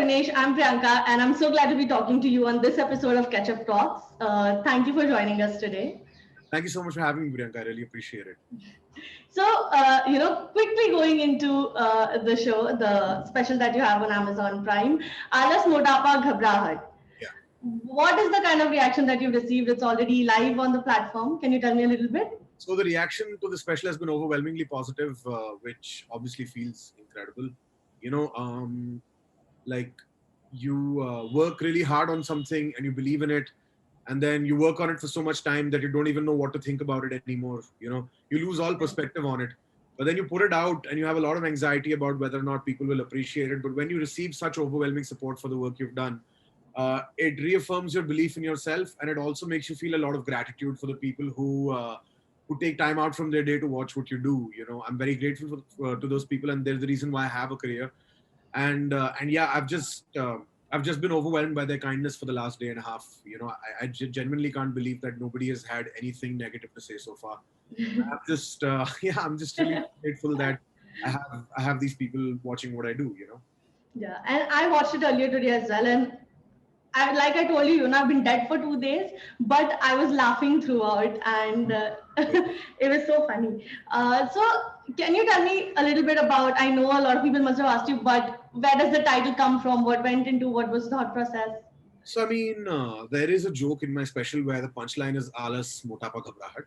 Karunesh. I'm Priyanka, and I'm so glad to be talking to you on this episode of Ketchup Talks. Thank you for joining us today. Thank you so much for having me, Priyanka. I really appreciate it. So, quickly going into the show, the special that you have on Amazon Prime, Alas Motapa Ghabrahat. Yeah. What is the kind of reaction that you've received? It's already live on the platform. Can you tell me a little bit? So the reaction to the special has been overwhelmingly positive, which obviously feels incredible. You know, like you work really hard on something and you believe in it, and then you work on it for so much time that you don't even know what to think about it anymore. You know, you lose all perspective on it. But then you put it out and you have a lot of anxiety about whether or not people will appreciate it. But when you receive such overwhelming support for the work you've done, it reaffirms your belief in yourself, and it also makes you feel a lot of gratitude for the people who take time out from their day to watch what you do. You know, I'm very grateful to those people, and they're the reason why I have a career. And yeah, I've just been overwhelmed by their kindness for the last day and a half. You know, I genuinely can't believe that nobody has had anything negative to say so far. I'm just yeah, I'm just really grateful that I have these people watching what I do. You know. Yeah, and I watched it earlier today as well, and like I told you, I've been dead for 2 days, but I was laughing throughout, and it was so funny. So, can you tell me a little bit about? I know a lot of people must have asked you, but where does the title come from? What went into? What was the thought process? So I mean, there is a joke in my special where the punchline is "Alas Motapa Ghabrahat,"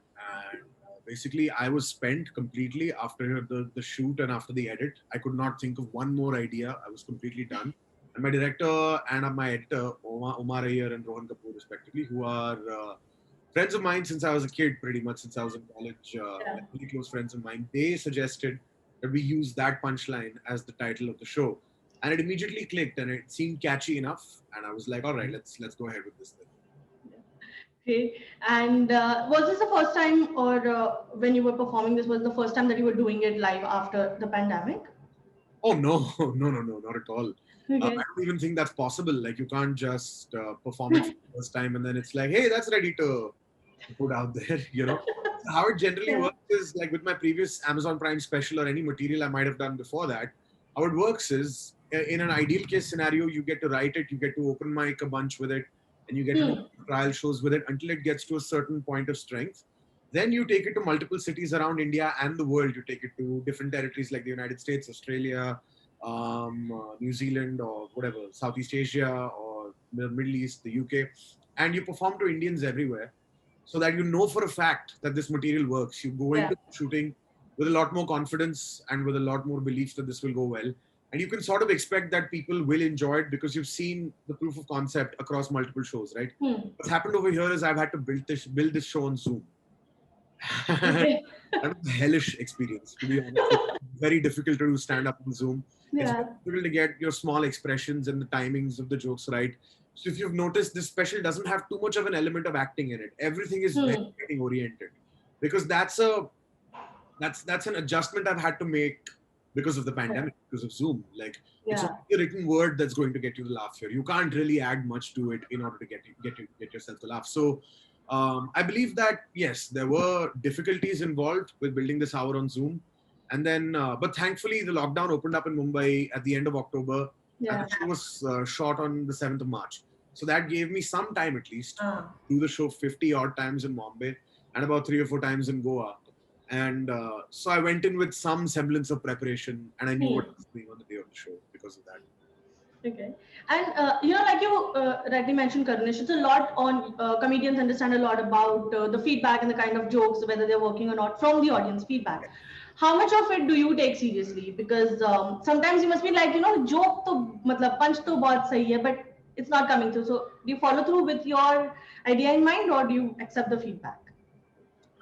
and basically I was spent completely after the shoot and after the edit. I could not think of one more idea. I was completely done. And my director and my editor, Omar Ayer and Rohan Kapoor, respectively, who are friends of mine since I was a kid, pretty much since I was in college, Yeah. like really close friends of mine. They suggested that we use that punchline as the title of the show, and it immediately clicked, and it seemed catchy enough. And I was like, all right, let's go ahead with this then. Okay. And was this the first time, or when you were performing this, was the first time that you were doing it live after the pandemic? Oh no, no, not at all. I Okay. don't even think that's possible. Like you can't just perform it for the first time and then it's like, hey, that's ready to put out there. You know, how it generally Yeah. works is like with my previous Amazon Prime special or any material I might have done before that. How it works is in an ideal case scenario, you get to write it, you get to open mic a bunch with it, and you get to do Hmm. trial shows with it until it gets to a certain point of strength. Then you take it to multiple cities around India and the world. You take it to different territories like the United States, Australia, New Zealand, or whatever, Southeast Asia, or the Middle East, the UK, and you perform to Indians everywhere so that you know for a fact that this material works. You go Yeah. into shooting with a lot more confidence and with a lot more belief that this will go well. And you can sort of expect that people will enjoy it because you've seen the proof of concept across multiple shows, right? Hmm. What's happened over here is I've had to build this show on Zoom. That Okay. was a hellish experience, to be honest. It's very difficult to do stand up on Zoom. It's very Yeah. difficult to get your small expressions and the timings of the jokes right. So if you've noticed, this special doesn't have too much of an element of acting in it. Everything is very Hmm. acting oriented because that's an adjustment I've had to make because of the Yeah. pandemic, because of Zoom. Like it's only Yeah. a written word that's going to get you the laugh here. You can't really add much to it in order to get yourself the laugh. So I believe that yes, there were difficulties involved with building this hour on Zoom, and then but thankfully the lockdown opened up in Mumbai at the end of October, and the Yeah. show was shot on the 7th of March. So that gave me some time at least Ah. to do the show 50 odd times in Bombay and about 3 or 4 times in Goa. And so I went in with some semblance of preparation, and I knew what I Hmm. was doing on the day of the show because of that. Okay. And like you rightly mentioned, Karunesh, it's a lot on comedians understand a lot about the feedback and the kind of jokes, whether they're working or not, from the audience feedback. How much of it do you take seriously? Because sometimes you must be like, joke to, matlab, punch to bahut sahi hai, but it's not coming through. So do you follow through with your idea in mind, or do you accept the feedback?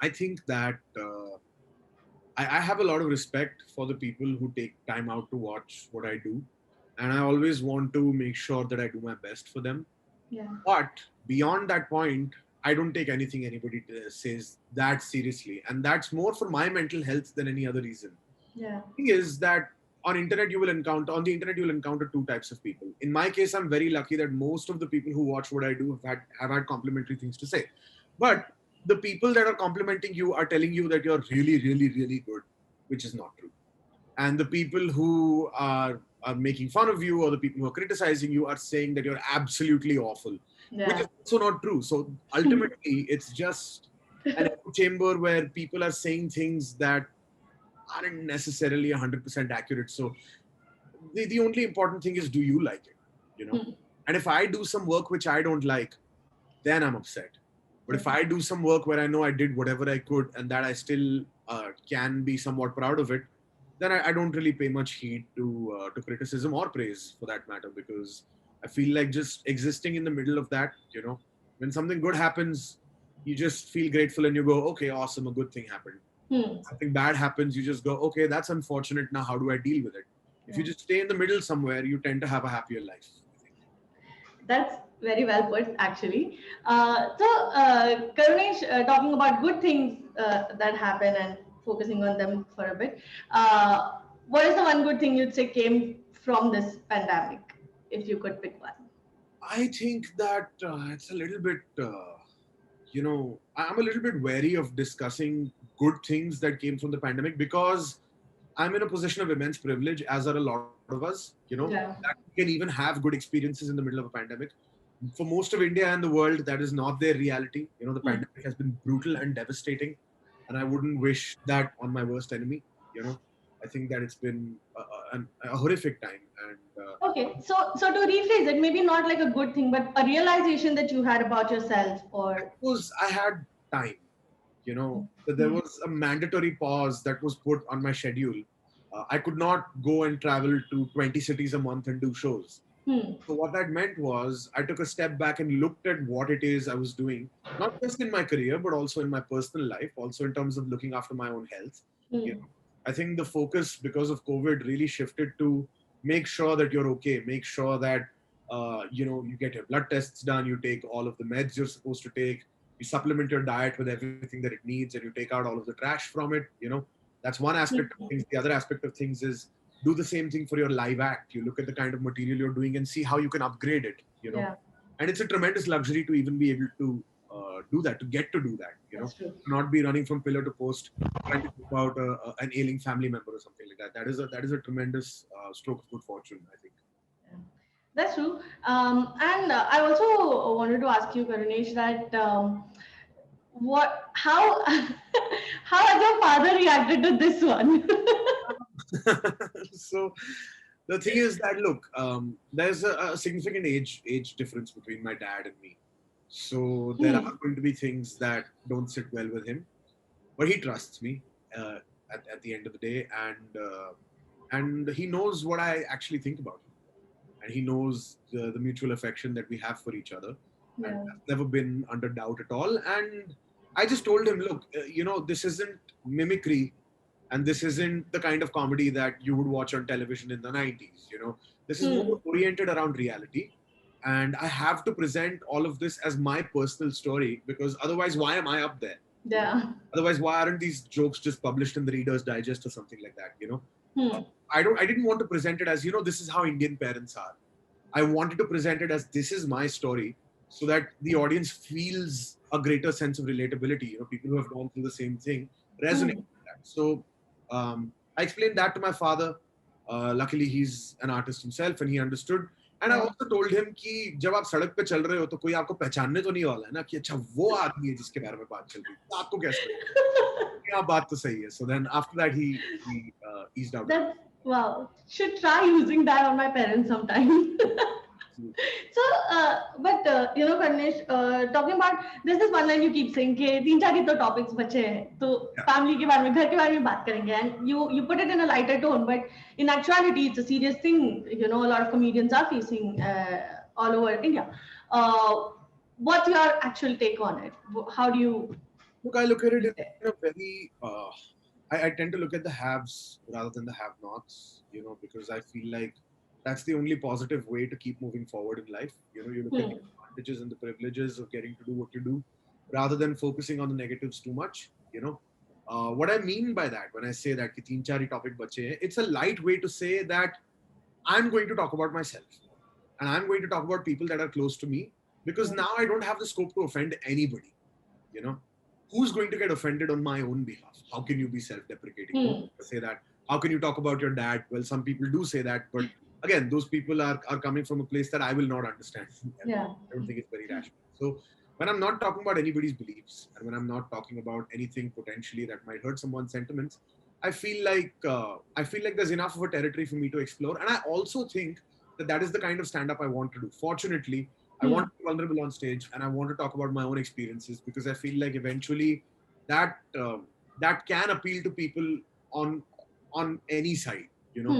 I think that I have a lot of respect for the people who take time out to watch what I do. And I always want to make sure that I do my best for them. Yeah. But beyond that point, I don't take anything anybody says that seriously. And that's more for my mental health than any other reason. Yeah. Thing is that on the internet you'll encounter two types of people. In my case, I'm very lucky that most of the people who watch what I do have had complimentary things to say. But the people that are complimenting you are telling you that you're really, really, really good, which is not true. And the people who are are making fun of you or the people who are criticizing you are saying that you're absolutely awful, which is Yeah. also not true. So ultimately, it's just an echo chamber where people are saying things that aren't necessarily 100% accurate. So the only important thing is, do you like it? You know? And if I do some work which I don't like, then I'm upset. But if I do some work where I know I did whatever I could and that I still can be somewhat proud of it, then I don't really pay much heed to criticism or praise for that matter, because I feel like just existing in the middle of that, when something good happens, you just feel grateful and you go, okay, awesome, a good thing happened. Hmm. Something bad happens, you just go, okay, that's unfortunate. Now, how do I deal with it? If you Yeah. just stay in the middle somewhere, you tend to have a happier life. That's very well put, actually. Karunesh, talking about good things that happen and focusing on them for a bit, what is the one good thing you'd say came from this pandemic, if you could pick one? I think that it's a little bit, I'm a little bit wary of discussing good things that came from the pandemic, because I'm in a position of immense privilege, as are a lot of us, that Yeah. can even have good experiences in the middle of a pandemic. For most of India and the world, that is not their reality. The Hmm. pandemic has been brutal and devastating, and I wouldn't wish that on my worst enemy. I think that it's been a horrific time, and Okay, so to rephrase it, maybe not like a good thing, but a realization that you had about yourself, or because I had time, that there was a mandatory pause that was put on my schedule. I could not go and travel to 20 cities a month and do shows. hmm, So what that meant was I took a step back and looked at what it is I was doing, not just in my career, but also in my personal life, also in terms of looking after my own health. You hmm, know, I think the focus because of COVID really shifted to make sure that you're okay, make sure that you get your blood tests done, you take all of the meds you're supposed to take, you supplement your diet with everything that it needs, and you take out all of the trash from it. That's one aspect of things. The other aspect of things is do the same thing for your live act. You look at the kind of material you're doing and see how you can upgrade it. yeah, And it's a tremendous luxury to even be able to do that, to get to do that. that's true. To not be running from pillar to post trying to help out an ailing family member or something like that. That is a tremendous stroke of good fortune, I think. Yeah. That's true. And I also wanted to ask you, Karunesh, that how how has your father reacted to this one? So the thing is that, look, there's a significant age difference between my dad and me. So there Hmm. are going to be things that don't sit well with him, but he trusts me uh, at the end of the day, and he knows what I actually think about him, and he knows the mutual affection that we have for each other, and Yeah. that's never been under doubt at all. And I just told him, look, this isn't mimicry, and this isn't the kind of comedy that you would watch on television in the 90s. This is more Hmm. oriented around reality, and I have to present all of this as my personal story, because otherwise, why am I up there? Yeah. Otherwise, why aren't these jokes just published in the Reader's Digest or something like that? Hmm. I didn't want to present it as, this is how Indian parents are. I wanted to present it as, this is my story, so that the audience feels a greater sense of relatability. People who have gone through the same thing resonate Hmm. with that. So I explained that to my father. Luckily, he's an artist himself and he understood. And I Yeah. also told him कि जब आप सड़क पे चल रहे हो तो कोई आपको पहचानने तो नहीं वाला है ना कि अच्छा वो आदमी है जिसके बारे में बात चल रही है, तो आपको कैसे लगेगा? हाँ, बात तो सही है. So then after that he eased out a little. That's wow. Should try using that on my parents sometime. So, Karnesh, talking about there's this one line you keep saying कि तीन चार ही तो topics बचे हैं, तो Yeah. family के बारे में, घर के बारे में बात करेंगे, and you put it in a lighter tone, but in actuality it's a serious thing. A lot of comedians are facing all over India. Uh, what's your actual take on it? How do you Look, I look at it see in it? a very. I tend to look at the haves rather than the have-nots. Because I feel like that's the only positive way to keep moving forward in life. You look at the Hmm. advantages and the privileges of getting to do what you do, rather than focusing on the negatives too much. What I mean by that when I say that कि तीन चार ही topic बचे हैं, it's a light way to say that I'm going to talk about myself, and I'm going to talk about people that are close to me, because Yeah. now I don't have the scope to offend anybody. you know who's going to get offended on my own behalf? How can you be self-deprecating? Don't Hmm. say that. How can you talk about your dad? Well, some people do say that, but again, those people are coming from a place that I will not understand. Yeah. I don't think it's very rational. So when I'm not talking about anybody's beliefs, and when I'm not talking about anything potentially that might hurt someone's sentiments, I feel like there's enough of a territory for me to explore. And I also think that that is the kind of stand-up I want to do. Fortunately, I Hmm. want to be vulnerable on stage, and I want to talk about my own experiences, because I feel like eventually that that can appeal to people on any side, you know,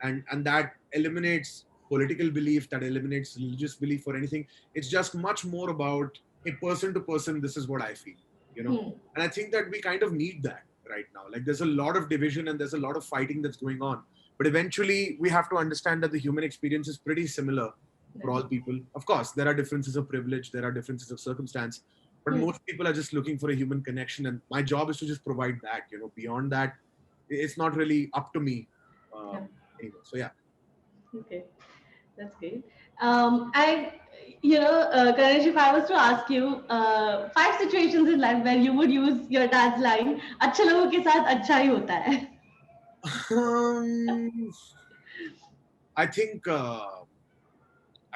Hmm. and that eliminates political belief, that eliminates religious belief or anything. It's just much more about a person to person. This is what I feel, you know, Hmm. and I think that we kind of need that right now. Like there's a lot of division and there's a lot of fighting that's going on, but eventually we have to understand that the human experience is pretty similar for all people. Of course, there are differences of privilege, there are differences of circumstance, but Hmm. most people are just looking for a human connection, and my job is to just provide that. You know, beyond that, it's not really up to me Yeah. anyway. So yeah. Okay. That's great. And Ganesh, if I was to ask you 5 situations in life where you would use your dad's line, "अच्छे लोगों के साथ अच्छा ही होता है." um, I think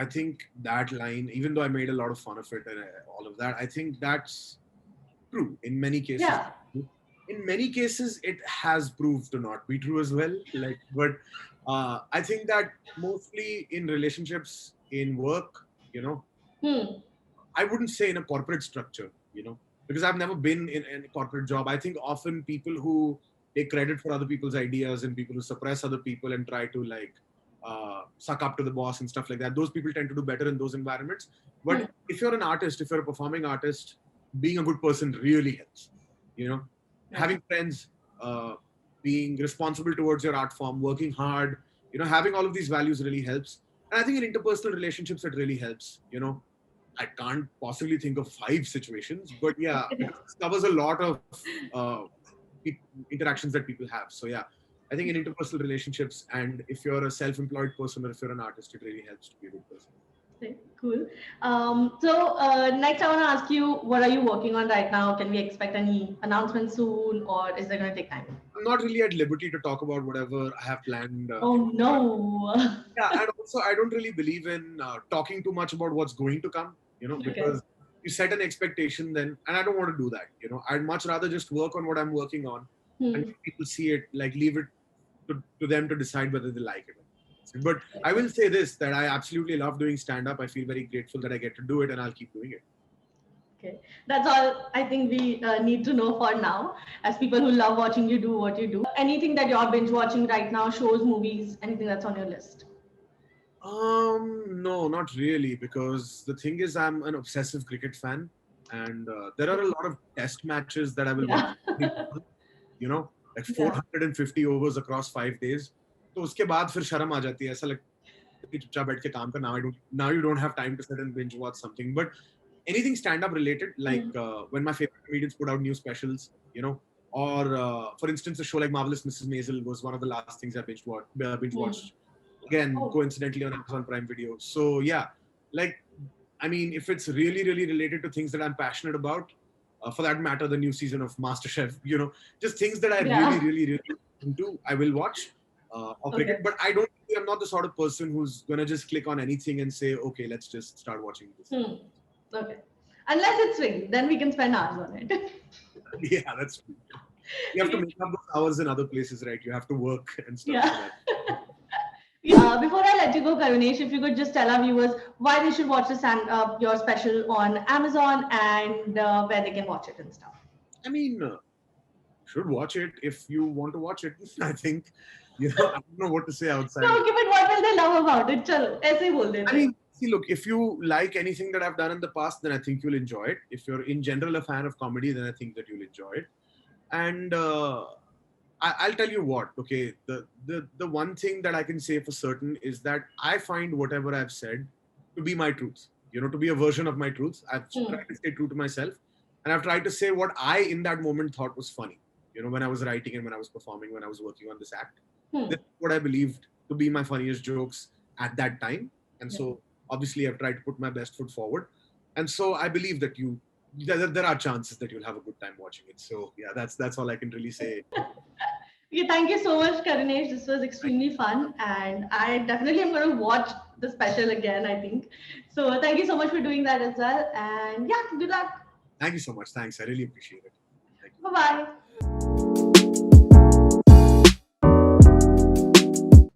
I think that line, even though I made a lot of fun of it and all of that, I think that's true in many cases. Yeah. In many cases, it has proved to not be true as well. Like, but I think that mostly in relationships, in work, you know, Hmm. I wouldn't say in a corporate structure, you know, because I've never been in a corporate job. I think often people who take credit for other people's ideas and people who suppress other people and try to like suck up to the boss and stuff like that, those people tend to do better in those environments. Hmm. But if you're an artist, if you're a performing artist, being a good person really helps. You know, Yeah. having friends, uh, being responsible towards your art form, working hard, you know, having all of these values really helps. And I think in interpersonal relationships, it really helps. You know, I can't possibly think of 5 situations, but yeah, because this covers a lot of interactions that people have. So yeah, I think in interpersonal relationships, and if you're a self-employed person or if you're an artist, it really helps to be a good person. Okay, cool. Next, I want to ask you, what are you working on right now? Can we expect any announcements soon, or is it going to take time? I'm not really at liberty to talk about whatever I have planned in Oh the future. no. Yeah, and also I don't really believe in talking too much about what's going to come, you know, Okay. because you set an expectation then, and I don't want to do that. You know, I'd much rather just work on what I'm working on, and Hmm. let people see it, like leave it to them to decide whether they like it or not. But I will say this, that I absolutely love doing stand up. I feel very grateful that I get to do it, and I'll keep doing it. Okay, that's all I think we need to know for now. As people who love watching you do what you do, anything that you're binge watching right now, shows, movies, anything that's on your list? No, not really, because the thing is, I'm an obsessive cricket fan, and there are a lot of test matches that I will watch Yeah. every month, you know, like Yeah. 450 overs across 5 days. तो उसके बाद फिर शर्म आ जाती है, ऐसा लगता है कि चुपचाप बैठ के काम कर. Now you don't have time to sit and binge watch something. But anything stand up related, like Hmm. when my favorite comedians put out new specials, you know, or for instance, a show like Marvelous Mrs. Maisel was one of the last things I binge Hmm. watched. Again, Oh, coincidentally on Amazon Prime Video. So yeah, like I mean, if it's really really related to things that I'm passionate about, for that matter, the new season of MasterChef, you know, just things that I really yeah. really really into, I will watch. Of cricket, Okay. but I'm not the sort of person who's gonna just click on anything and say, okay, let's just start watching this. Hmm. Okay. Unless it's free, then we can spend hours on it. Yeah, that's true. You have to make up those hours in other places, right? You have to work and stuff. So Yeah. that. Before I let you go, Karunesh, if you could just tell our viewers why they should watch your special on Amazon and where they can watch it and stuff. I mean, should watch it if you want to watch it. I think, you know, I don't know what to say outside No, of. okay, but what will they love about it? Chalo, ऐसे ही बोल I देते हैं. mean, see, look, if you like anything that I've done in the past, then I think you'll enjoy it. If you're in general a fan of comedy, then I think that you'll enjoy it. And I'll tell you what. Okay, the one thing that I can say for certain is that I find whatever I've said to be my truth. You know, to be a version of my truth. I've Hmm. tried to stay true to myself, and I've tried to say what I in that moment thought was funny. You know, when I was writing and when I was performing, when I was working on this act, Hmm. this is what I believed to be my funniest jokes at that time. And Yeah. so obviously I've tried to put my best foot forward. And so I believe that there are chances that you'll have a good time watching it. So yeah, that's all I can really say. Yeah, thank you so much, Karunesh. This was Thank extremely fun, and I definitely am going to watch the special again, I think. So, thank you so much for doing that as well. And yeah, good luck. Thank you so much. Thanks. I really appreciate it. Thank you. Bye bye.